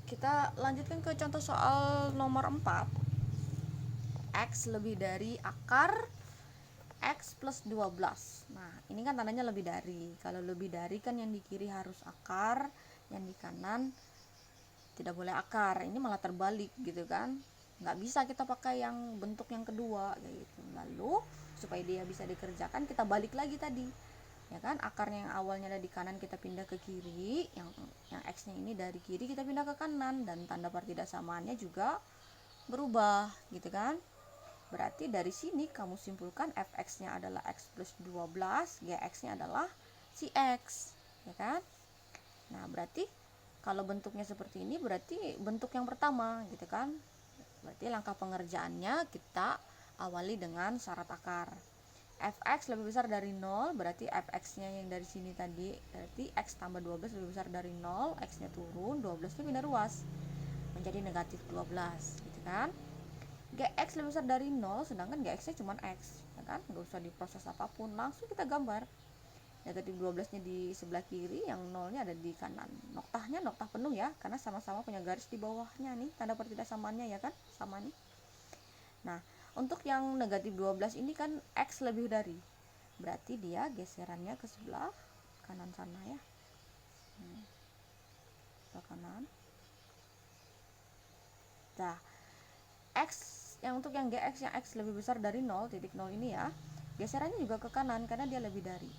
Kita lanjutkan ke contoh soal nomor 4. X lebih dari akar X plus 12. Nah, ini kan tandanya lebih dari. Kalau lebih dari kan yang di kiri harus akar, yang di kanan tidak boleh akar. Ini malah terbalik gitu kan. Nggak bisa kita pakai yang bentuk yang kedua kayak gitu. Lalu supaya dia bisa dikerjakan, kita balik lagi tadi. Ya kan, akarnya yang awalnya ada di kanan kita pindah ke kiri, yang x-nya ini dari kiri kita pindah ke kanan, dan tanda pertidaksamaannya juga berubah gitu kan. Berarti dari sini kamu simpulkan fx-nya adalah x plus 12, gx-nya adalah si x, ya kan. Nah, berarti kalau bentuknya seperti ini berarti bentuk yang pertama gitu kan. Berarti langkah pengerjaannya kita awali dengan syarat akar. Fx lebih besar dari 0, berarti fx-nya yang dari sini tadi, berarti x tambah 12 lebih besar dari 0, x-nya turun, 12-nya pindah ruas menjadi negatif 12 gitu kan. Gx lebih besar dari 0, sedangkan gx-nya cuma x, ya kan, nggak usah diproses apapun, langsung kita gambar. Negatif 12-nya di sebelah kiri, yang 0-nya ada di kanan. Noktahnya noktah penuh ya, karena sama-sama punya garis di bawahnya nih, tanda pertidaksamaannya ya kan, sama nih. Nah, untuk yang negatif 12 ini kan X lebih dari, berarti dia geserannya ke sebelah kanan sana ya. Sebelah kanan. Nah, X yang untuk yang GX yang X lebih besar dari 0, titik 0 ini ya, geserannya juga ke kanan karena dia lebih dari.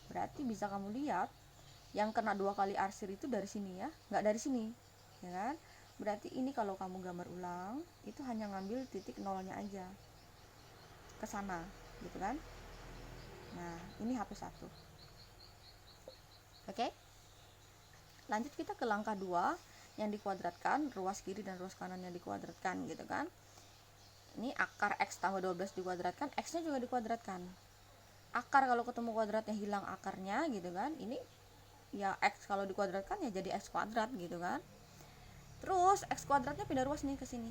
Berarti bisa kamu lihat yang kena 2 kali arsir itu dari sini ya, nggak dari sini, ya kan. Berarti ini kalau kamu gambar ulang itu hanya ngambil titik nolnya aja ke sana gitu kan. Nah, ini HP1. Oke. Lanjut kita ke langkah 2 yang dikuadratkan, ruas kiri dan ruas kanan yang dikuadratkan gitu kan. Ini akar X tambah 12 dikuadratkan, X-nya juga dikuadratkan. Akar kalau ketemu kuadratnya hilang akarnya gitu kan. Ini ya X kalau dikuadratkan ya jadi X kuadrat gitu kan. Terus X kuadratnya pindah ruas nih ke sini,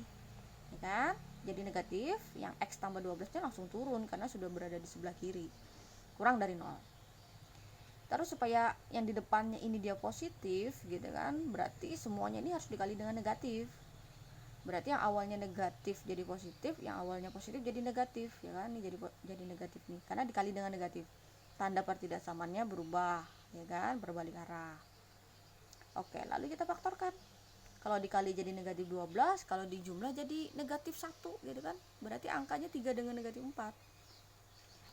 ya kan, jadi negatif. Yang X tambah 12 nya langsung turun karena sudah berada di sebelah kiri, kurang dari 0. Terus supaya yang di depannya ini dia positif gitu kan, berarti semuanya ini harus dikali dengan negatif. Berarti yang awalnya negatif jadi positif, yang awalnya positif jadi negatif, ya kan. Ini jadi negatif nih karena dikali dengan negatif. Tanda pertidaksamaannya berubah, ya kan, berbalik arah. Oke, lalu kita faktorkan. Kalau dikali jadi negatif 12, kalau dijumlah jadi negatif 1 gitu kan. Berarti angkanya 3 dengan negatif 4.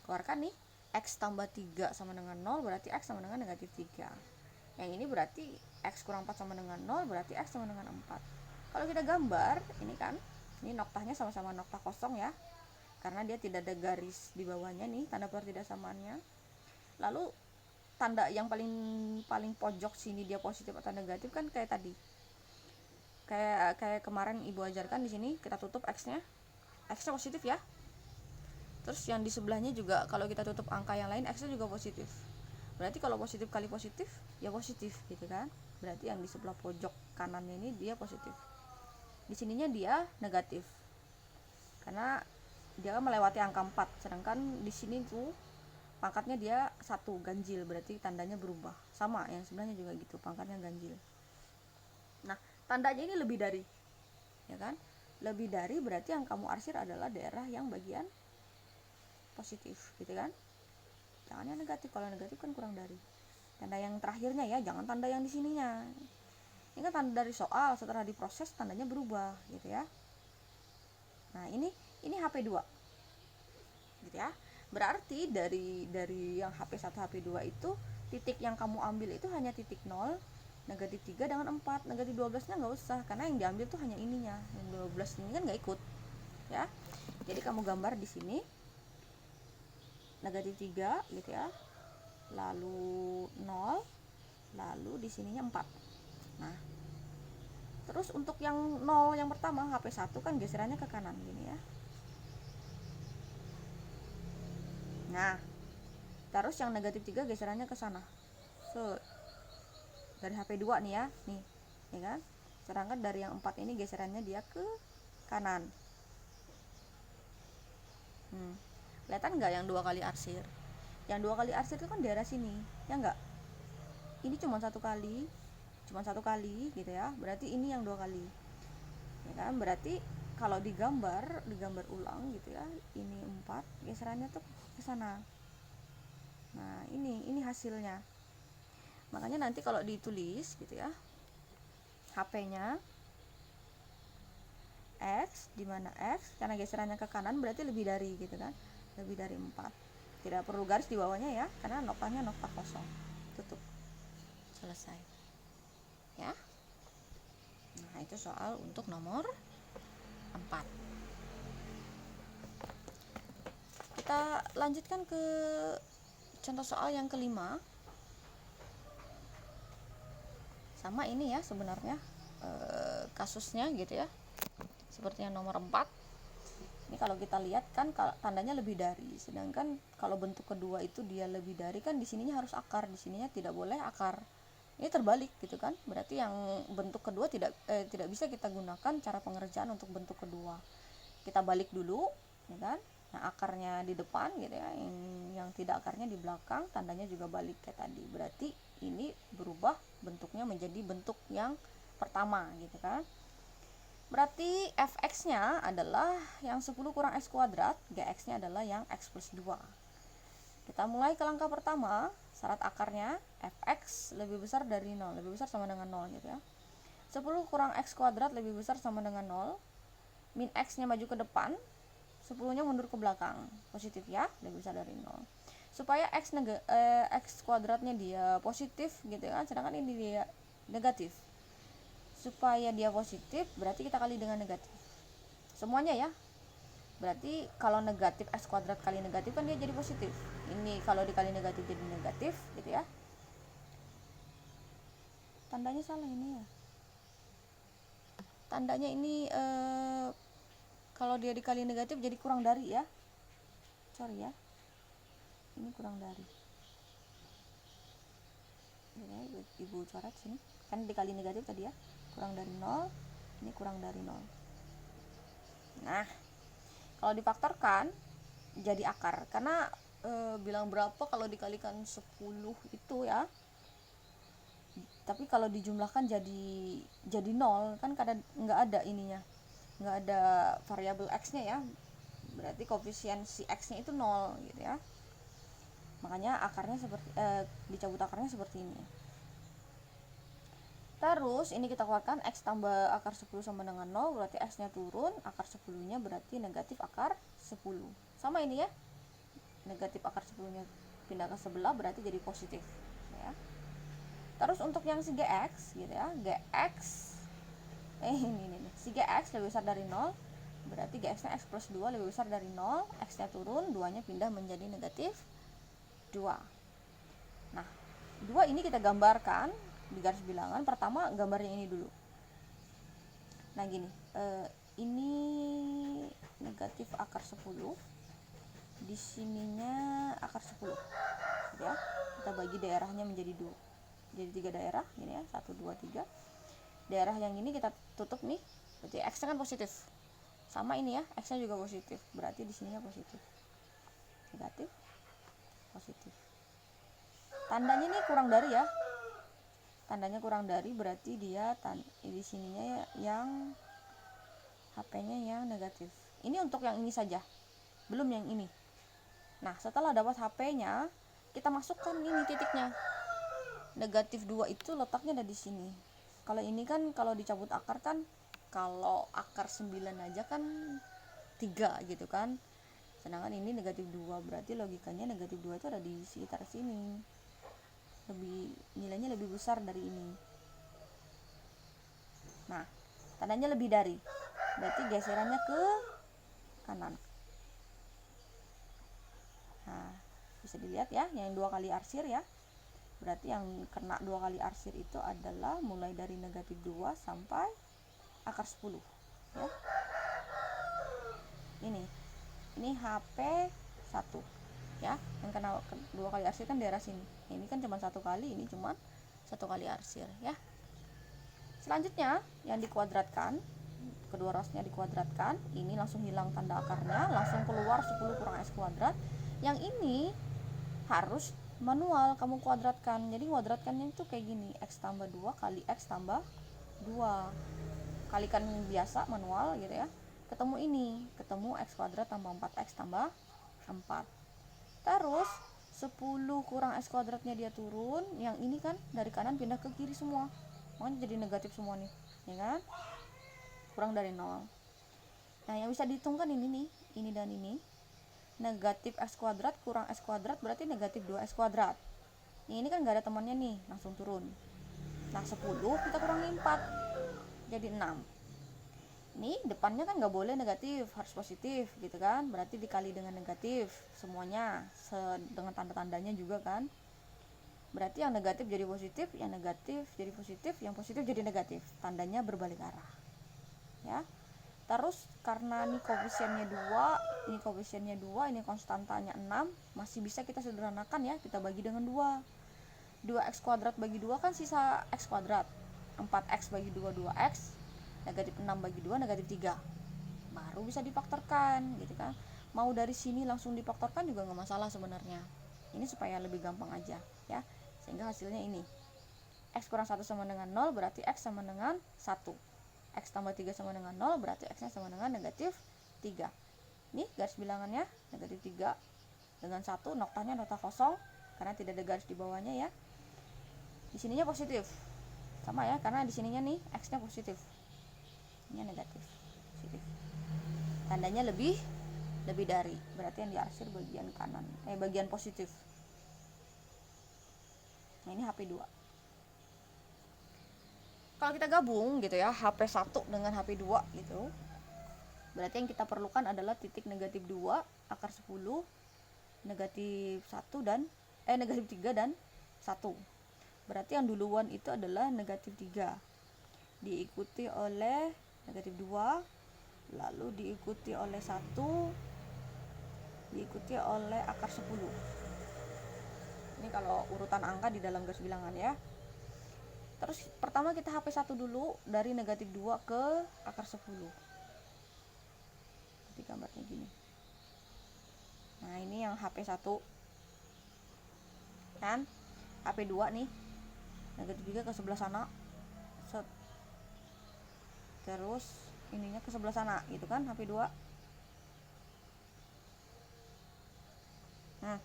Keluarkan nih, X tambah 3 sama dengan 0, berarti X sama dengan negatif 3. Yang ini berarti X kurang 4 sama dengan 0, berarti X sama dengan 4. Kalau kita gambar, ini kan, ini noktahnya sama-sama noktah kosong ya, karena dia tidak ada garis di bawahnya nih, tanda pertidaksamaannya. Lalu tanda yang paling pojok sini dia positif atau negatif kan kayak tadi. Kayak kemarin ibu ajarkan di sini, kita tutup X-nya positif ya. Terus yang di sebelahnya juga kalau kita tutup angka yang lain X-nya juga positif. Berarti kalau positif kali positif ya positif gitu kan. Berarti yang di sebelah pojok kanan ini dia positif. Di sininya dia negatif. Karena dia kan melewati angka 4, sedangkan di sini tuh pangkatnya dia 1 ganjil, berarti tandanya berubah. Sama yang sebelahnya juga gitu, pangkatnya ganjil. Nah, tandanya ini lebih dari, ya kan, lebih dari berarti yang kamu arsir adalah daerah yang bagian positif gitu kan. Jangan yang negatif, kalau negatif kan kurang dari. Tanda yang terakhirnya ya, jangan tanda yang di sininya. Ini kan tanda dari soal, setelah diproses tandanya berubah gitu ya. Nah, ini HP2 gitu ya. Berarti dari yang HP1 HP2 itu titik yang kamu ambil itu hanya titik 0, negatif 3 dengan 4. Negatif 12 nya nggak usah, karena yang diambil tuh hanya ininya, yang 12 ini kan nggak ikut ya. Jadi kamu gambar di sini negatif 3 gitu ya, lalu 0, lalu di sininya 4. Nah, terus untuk yang 0 yang pertama HP1 kan geserannya ke kanan gini ya. Nah, terus yang negatif 3 geserannya ke sana. So, dari HP2 nih ya, nih, ya kan? Sedangkan dari yang 4 ini geserannya dia ke kanan. Kelihatan nggak yang 2 kali arsir? Yang 2 kali arsir itu kan daerah sini, ya nggak? Ini cuma 1 kali, cuma 1 kali gitu ya, berarti ini yang 2 kali ya kan. Berarti kalau digambar ulang gitu ya, ini 4, geserannya tuh ke sana. Nah ini hasilnya. Makanya nanti kalau ditulis gitu ya, HP-nya X, di mana X karena geserannya ke kanan berarti lebih dari gitu kan, lebih dari 4. Tidak perlu garis di bawahnya ya, karena noktanya nokta kosong. Tutup, selesai ya. Nah itu soal untuk nomor 4. Kita lanjutkan ke contoh soal yang kelima. Sama ini ya sebenarnya kasusnya gitu ya, seperti yang nomor 4. Ini kalau kita lihat kan tandanya lebih dari, sedangkan kalau bentuk kedua itu dia lebih dari kan di sininya harus akar, di sininya tidak boleh akar. Ini terbalik gitu kan, berarti yang bentuk kedua tidak bisa kita gunakan cara pengerjaan untuk bentuk kedua. Kita balik dulu ya kan. Nah akarnya di depan gitu ya, yang tidak akarnya di belakang, tandanya juga balik kayak tadi. Berarti ini berubah bentuknya menjadi bentuk yang pertama gitu kan. Berarti fx-nya adalah yang 10 kurang x kuadrat, gx-nya adalah yang x plus 2. Kita mulai ke langkah pertama, syarat akarnya fx lebih besar dari 0, lebih besar sama dengan 0 gitu ya. 10 kurang x kuadrat lebih besar sama dengan 0, min x-nya maju ke depan, 10-nya mundur ke belakang, positif ya, lebih besar dari 0. Supaya x kuadratnya dia positif gitu kan, sedangkan ini dia negatif. Supaya dia positif berarti kita kali dengan negatif semuanya ya. Berarti kalau negatif x kuadrat kali negatif kan dia jadi positif. Ini kalau dikali negatif jadi negatif gitu ya. Tandanya salah ini ya, tandanya ini kalau dia dikali negatif jadi kurang dari ya, sorry ya, ini kurang dari ya, ibu coret sini kan dikali negatif tadi ya, kurang dari 0, ini kurang dari 0. Nah kalau difaktorkan jadi akar, karena bilang berapa kalau dikalikan 10 itu ya, tapi kalau dijumlahkan jadi 0 kan, kadang nggak ada ininya, nggak ada variabel x nya ya, berarti koefisien si x nya itu 0 gitu ya. Makanya akarnya seperti dicabut akarnya seperti ini. Terus ini kita keluarkan x tambah akar 10 sama dengan 0, berarti x nya turun, akar 10 nya berarti negatif akar 10. Sama ini ya, negatif akar 10 nya pindah ke sebelah berarti jadi positif ya. Terus untuk yang si gx gitu ya, gx ini si gx lebih besar dari 0, berarti gx nya x plus 2 lebih besar dari 0, x nya turun, 2 nya pindah menjadi negatif 2. Nah 2 ini kita gambarkan di garis bilangan. Pertama gambarnya ini dulu. Nah gini, ini negatif akar 10, di sininya akar 10 ya. Kita bagi daerahnya menjadi 2, jadi 3 daerah gini ya, 1, 2, 3. Daerah yang ini kita tutup nih, berarti x nya kan positif, sama ini ya, x nya juga positif, berarti di sininya positif, negatif, positif. Tandanya ini kurang dari ya, tandanya kurang dari, berarti dia di sininya yang HP-nya yang negatif. Ini untuk yang ini saja, belum yang ini. Nah setelah dapat HP-nya, kita masukkan ini titiknya. Negatif 2 itu letaknya ada di sini. Kalau ini kan kalau dicabut akar kan, kalau akar 9 aja kan 3 gitu kan, sedangkan ini negatif 2, berarti logikanya negatif 2 itu ada di sekitar sini, nilainya lebih besar dari ini. Nah tandanya lebih dari, berarti geserannya ke kanan. Nah bisa dilihat ya, yang 2 kali arsir ya, berarti yang kena 2 kali arsir itu adalah mulai dari negatif 2 sampai akar 10 ya. Ini HP 1 ya, yang kena 2 kali arsir kan daerah sini. Ini kan cuma 1 kali, ini cuma 1 kali arsir ya. Selanjutnya yang dikuadratkan, kedua rosnya dikuadratkan, ini langsung hilang tanda akarnya, langsung keluar 10 kurang x kuadrat. Yang ini harus manual kamu kuadratkan. Jadi kuadratkannya itu kayak gini, x tambah 2 kali x tambah 2, kalikan biasa manual gitu ya, ketemu ini, ketemu x kuadrat tambah 4x tambah 4. Terus 10 kurang x kuadratnya dia turun, yang ini kan dari kanan pindah ke kiri semua, makanya jadi negatif semua nih, ya kan, kurang dari 0. Nah yang bisa dihitung kan ini nih, ini dan ini, negatif x kuadrat kurang x kuadrat berarti negatif 2x kuadrat. Ini kan gak ada temannya nih, langsung turun. Nah 10 kita kurangi 4 jadi 6. Ini depannya kan nggak boleh negatif, harus positif gitu kan, berarti dikali dengan negatif semuanya dengan tanda-tandanya juga kan, berarti yang negatif jadi positif, yang negatif jadi positif, yang positif jadi negatif, tandanya berbalik arah ya. Terus karena ini koefisiennya 2, ini koefisiennya 2, ini konstantanya 6, masih bisa kita sederhanakan ya, kita bagi dengan 2. 2x kuadrat bagi 2 kan sisa x kuadrat, 4x bagi 2 2x, negatif 6 bagi 2 negatif 3, baru bisa difaktorkan gitu kan. Mau dari sini langsung difaktorkan juga nggak masalah sebenarnya, ini supaya lebih gampang aja ya, sehingga hasilnya ini x kurang 1 sama dengan 0 berarti x sama dengan 1, x tambah 3 sama dengan 0 berarti x nya sama dengan negatif 3. Nih garis bilangannya negatif 3 dengan 1, noktanya nokta kosong karena tidak ada garis di bawahnya ya. Di sininya positif sama ya, karena di sininya nih x nya positif, ini negatif, positif, tandanya lebih dari, berarti yang diarsir bagian kanan, bagian positif. Nah ini HP2. Kalau kita gabung gitu ya, HP1 dengan HP2 gitu, berarti yang kita perlukan adalah titik negatif 2, akar 10, negatif 1 dan negatif 3 dan 1. Berarti yang duluan itu adalah negatif 3, diikuti oleh negatif 2, lalu diikuti oleh 1, diikuti oleh akar 10. Ini kalau urutan angka di dalam garis bilangan ya. Terus pertama kita HP1 dulu, dari negatif 2 ke akar 10. Jadi gambarnya gini. Nah ini yang HP1 kan, HP2 nih, negatif 3 ke sebelah sana, set, terus ininya ke sebelah sana gitu kan, HP2. Nah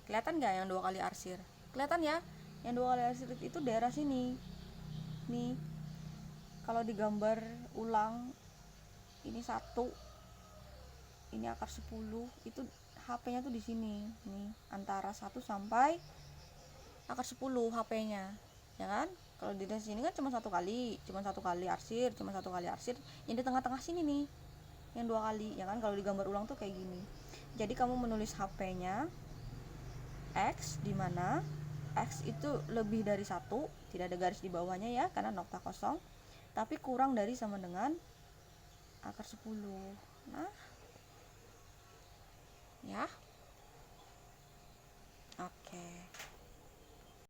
kelihatan nggak yang 2 kali arsir? Kelihatan ya, yang 2 kali arsir itu daerah sini nih. Kalau digambar ulang, ini 1, ini akar 10, itu HP nya tuh di sini nih, antara 1 sampai akar 10 HP nya ya kan. Kalau di sini kan cuma satu kali arsir, yang di tengah-tengah sini nih yang 2 kali ya kan. Kalau digambar ulang tuh kayak gini. Jadi kamu menulis HP-nya X, di mana X itu lebih dari 1, tidak ada garis di bawahnya ya karena nokta kosong, tapi kurang dari sama dengan akar 10. Nah ya